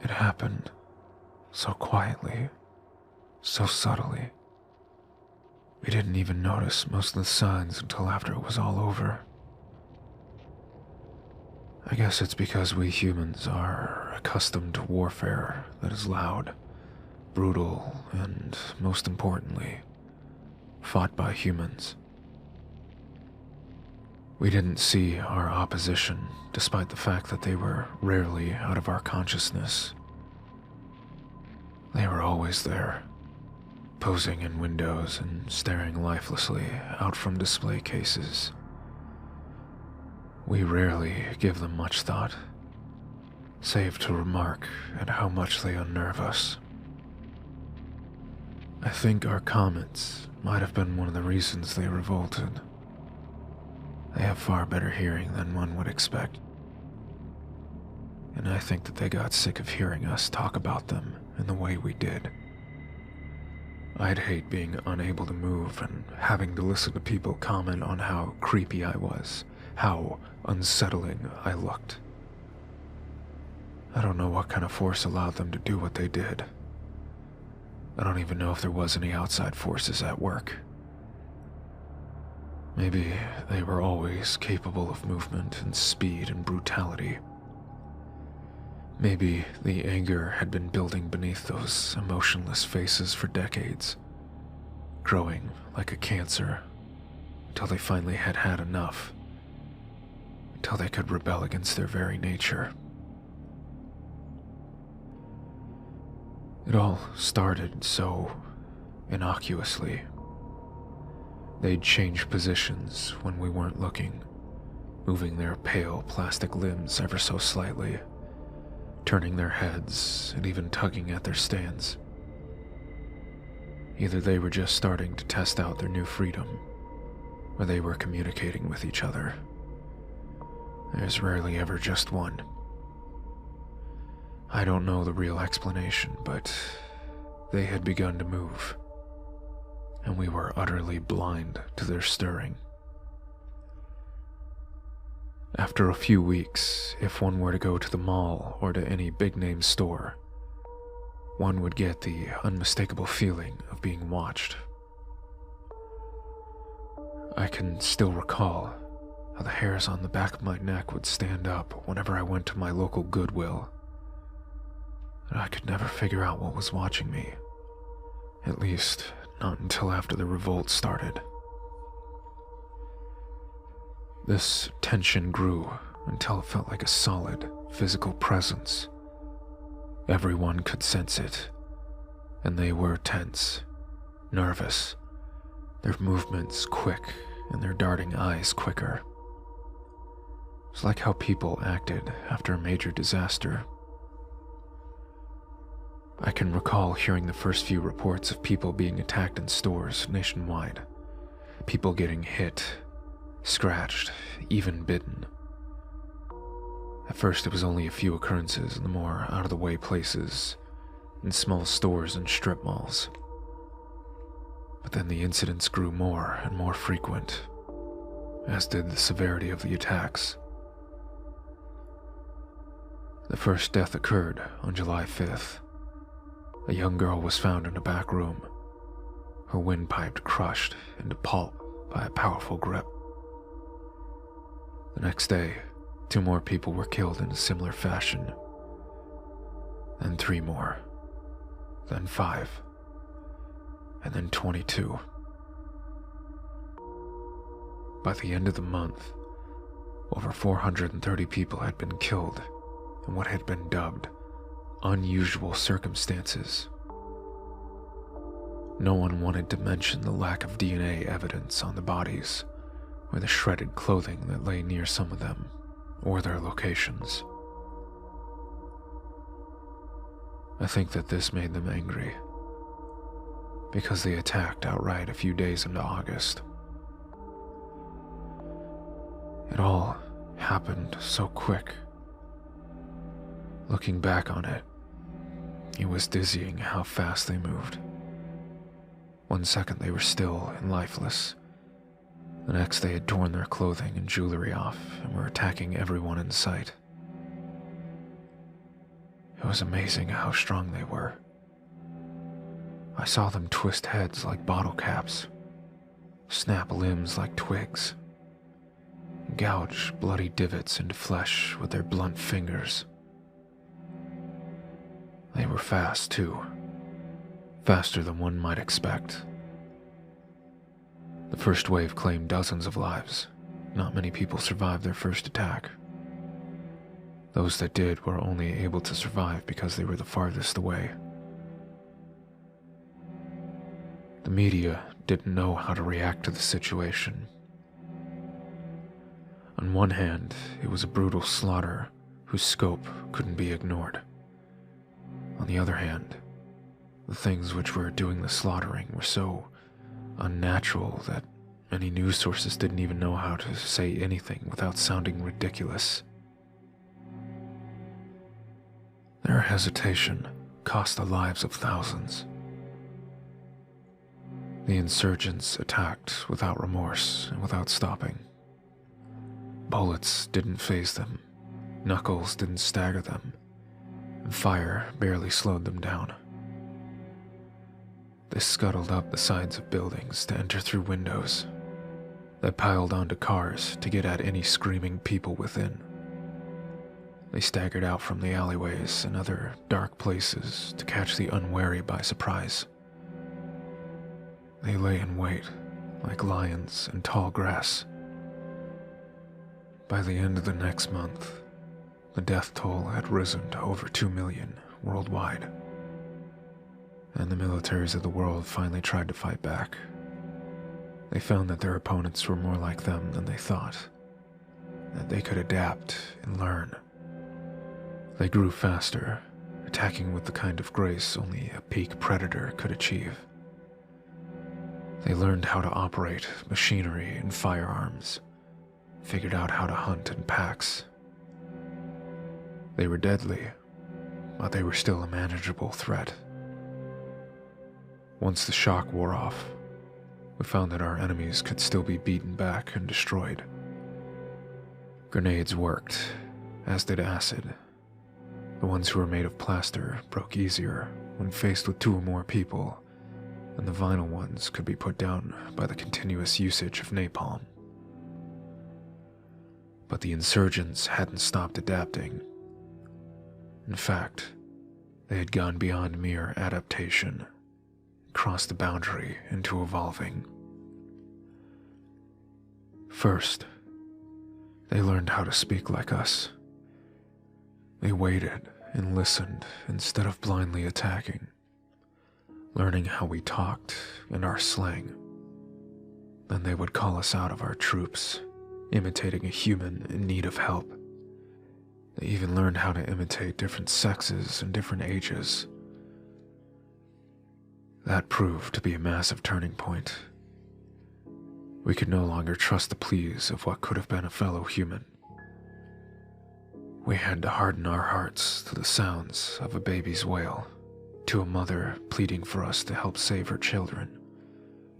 It happened so quietly, so subtly. We didn't even notice most of the signs until after it was all over. I guess it's because we humans are accustomed to warfare that is loud, brutal, and, most importantly, fought by humans. We didn't see our opposition, despite the fact that they were rarely out of our consciousness. They were always there, posing in windows and staring lifelessly out from display cases. We rarely give them much thought, save to remark at how much they unnerve us. I think our comments might have been one of the reasons they revolted. They have far better hearing than one would expect, and I think that they got sick of hearing us talk about them in the way we did. I'd hate being unable to move and having to listen to people comment on how creepy I was, how unsettling I looked. I don't know what kind of force allowed them to do what they did. I don't even know if there was any outside forces at work. Maybe they were always capable of movement and speed and brutality. Maybe the anger had been building beneath those emotionless faces for decades, growing like a cancer, until they finally had had enough, until they could rebel against their very nature. It all started so innocuously. They'd change positions when we weren't looking, moving their pale plastic limbs ever so slightly, turning their heads and even tugging at their stands. Either they were just starting to test out their new freedom, or they were communicating with each other. There's rarely ever just one. I don't know the real explanation, but they had begun to move, and we were utterly blind to their stirring. After a few weeks, if one were to go to the mall or to any big-name store, one would get the unmistakable feeling of being watched. I can still recall how the hairs on the back of my neck would stand up whenever I went to my local Goodwill, and I could never figure out what was watching me, at least not until after the revolt started. This tension grew until it felt like a solid, physical presence. Everyone could sense it, and they were tense, nervous, their movements quick and their darting eyes quicker. It's like how people acted after a major disaster. I can recall hearing the first few reports of people being attacked in stores nationwide, people getting hit, scratched, even bitten. At first it was only a few occurrences in the more out-of-the-way places, in small stores and strip malls. But then the incidents grew more and more frequent, as did the severity of the attacks. The first death occurred on July 5th. A young girl was found in a back room, her windpipe crushed into pulp by a powerful grip. The next day, 2 more people were killed in a similar fashion, then 3 more, then 5, and then 22. By the end of the month, over 430 people had been killed in what had been dubbed unusual circumstances. No one wanted to mention the lack of DNA evidence on the bodies, or the shredded clothing that lay near some of them, or their locations. I think that this made them angry, because they attacked outright a few days into August. It all happened so quick. Looking back on it, it was dizzying how fast they moved. 1 second they were still and lifeless. The next they had torn their clothing and jewelry off and were attacking everyone in sight. It was amazing how strong they were. I saw them twist heads like bottle caps, snap limbs like twigs, gouge bloody divots into flesh with their blunt fingers. They were fast, too. Faster than one might expect. The first wave claimed dozens of lives. Not many people survived their first attack. Those that did were only able to survive because they were the farthest away. The media didn't know how to react to the situation. On one hand, it was a brutal slaughter whose scope couldn't be ignored. On the other hand, the things which were doing the slaughtering were so unnatural that many news sources didn't even know how to say anything without sounding ridiculous. Their hesitation cost the lives of thousands. The insurgents attacked without remorse and without stopping. Bullets didn't faze them, knuckles didn't stagger them, and fire barely slowed them down. They scuttled up the sides of buildings to enter through windows. They piled onto cars to get at any screaming people within. They staggered out from the alleyways and other dark places to catch the unwary by surprise. They lay in wait like lions in tall grass. By the end of the next month, the death toll had risen to over 2 million worldwide, and the militaries of the world finally tried to fight back. They found that their opponents were more like them than they thought, that they could adapt and learn. They grew faster, attacking with the kind of grace only a peak predator could achieve. They learned how to operate machinery and firearms, figured out how to hunt in packs. They were deadly, but they were still a manageable threat. Once the shock wore off, we found that our enemies could still be beaten back and destroyed. Grenades worked, as did acid. The ones who were made of plaster broke easier when faced with 2 or more people, and the vinyl ones could be put down by the continuous usage of napalm. But the insurgents hadn't stopped adapting. In fact, they had gone beyond mere adaptation, crossed the boundary into evolving. First, they learned how to speak like us. They waited and listened instead of blindly attacking, learning how we talked and our slang. Then they would call us out of our troops, imitating a human in need of help. They even learned how to imitate different sexes and different ages. That proved to be a massive turning point. We could no longer trust the pleas of what could have been a fellow human. We had to harden our hearts to the sounds of a baby's wail, to a mother pleading for us to help save her children,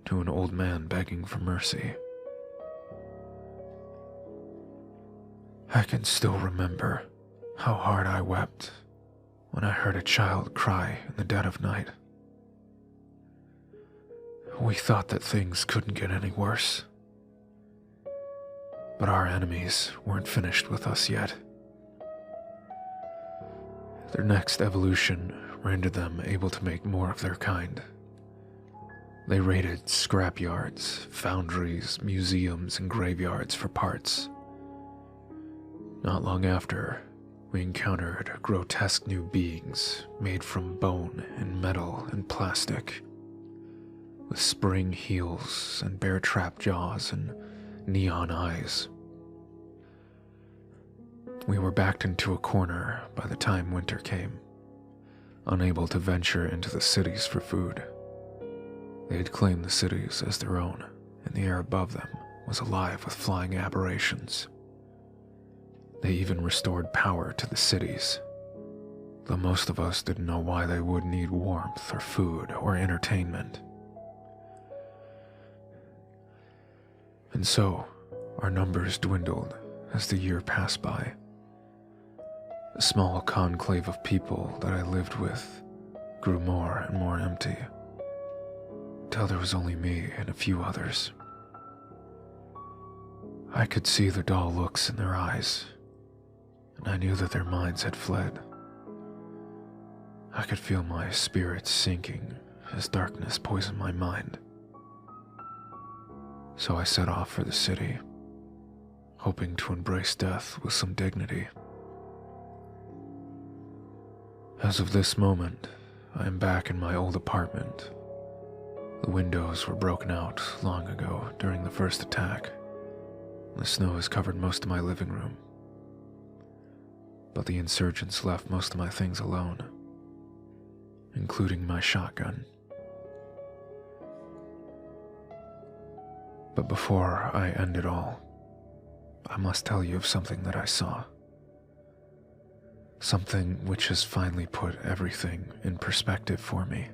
to an old man begging for mercy. I can still remember how hard I wept when I heard a child cry in the dead of night. We thought that things couldn't get any worse. But our enemies weren't finished with us yet. Their next evolution rendered them able to make more of their kind. They raided scrapyards, foundries, museums, and graveyards for parts. Not long after, we encountered grotesque new beings made from bone and metal and plastic, with spring heels and bear-trap jaws and neon eyes. We were backed into a corner by the time winter came, unable to venture into the cities for food. They had claimed the cities as their own, and the air above them was alive with flying aberrations. They even restored power to the cities, though most of us didn't know why they would need warmth or food or entertainment. And so, our numbers dwindled as the year passed by. The small conclave of people that I lived with grew more and more empty, till there was only me and a few others. I could see the dull looks in their eyes, and I knew that their minds had fled. I could feel my spirits sinking as darkness poisoned my mind. So I set off for the city, hoping to embrace death with some dignity. As of this moment, I am back in my old apartment. The windows were broken out long ago during the first attack. The snow has covered most of my living room, but the insurgents left most of my things alone, including my shotgun. But before I end it all, I must tell you of something that I saw. Something which has finally put everything in perspective for me.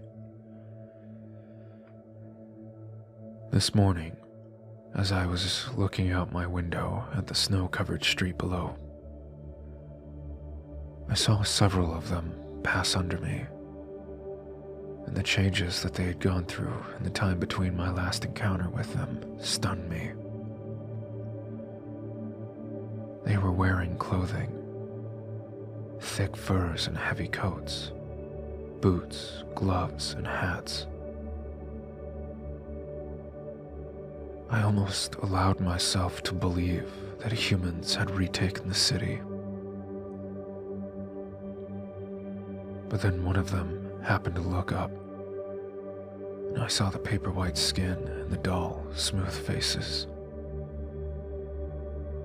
This morning, as I was looking out my window at the snow-covered street below, I saw several of them pass under me, and the changes that they had gone through in the time between my last encounter with them stunned me. They were wearing clothing, thick furs and heavy coats, boots, gloves, and hats. I almost allowed myself to believe that humans had retaken the city. But then one of them happened to look up, and I saw the paper white skin and the dull, smooth faces.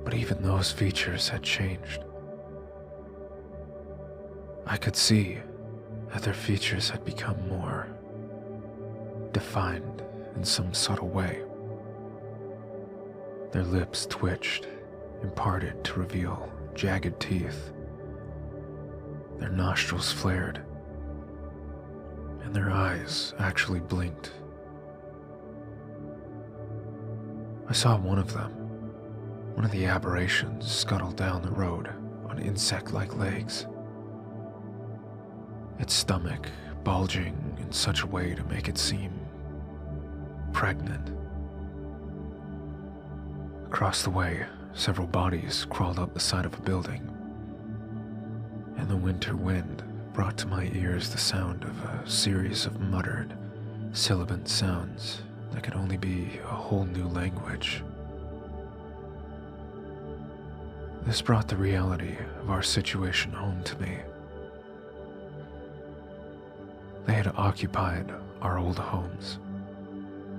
But even those features had changed. I could see that their features had become more defined in some subtle way. Their lips twitched and parted to reveal jagged teeth. Their nostrils flared, and their eyes actually blinked. I saw one of them, one of the aberrations, scuttle down the road on insect-like legs, its stomach bulging in such a way to make it seem pregnant. Across the way, several bodies crawled up the side of a building, and the winter wind brought to my ears the sound of a series of muttered, sibilant sounds that could only be a whole new language. This brought the reality of our situation home to me. They had occupied our old homes,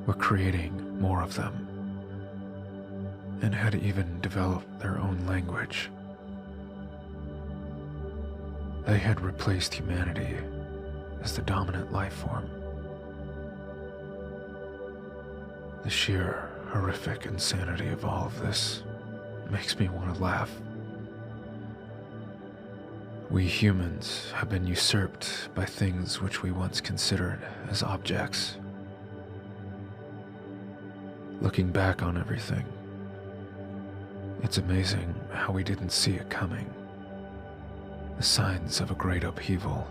were creating more of them, and had even developed their own language. They had replaced humanity as the dominant life form. The sheer, horrific insanity of all of this makes me want to laugh. We humans have been usurped by things which we once considered as objects. Looking back on everything, it's amazing how we didn't see it coming. The signs of a great upheaval,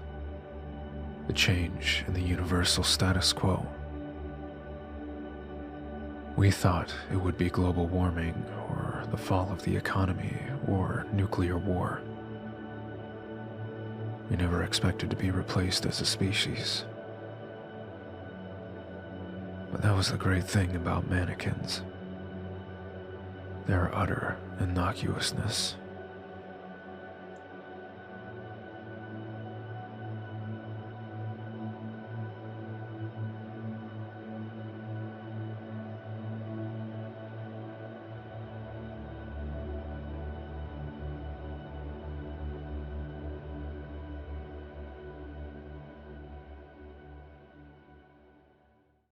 the change in the universal status quo. We thought it would be global warming or the fall of the economy or nuclear war. We never expected to be replaced as a species. But that was the great thing about mannequins. Their utter innocuousness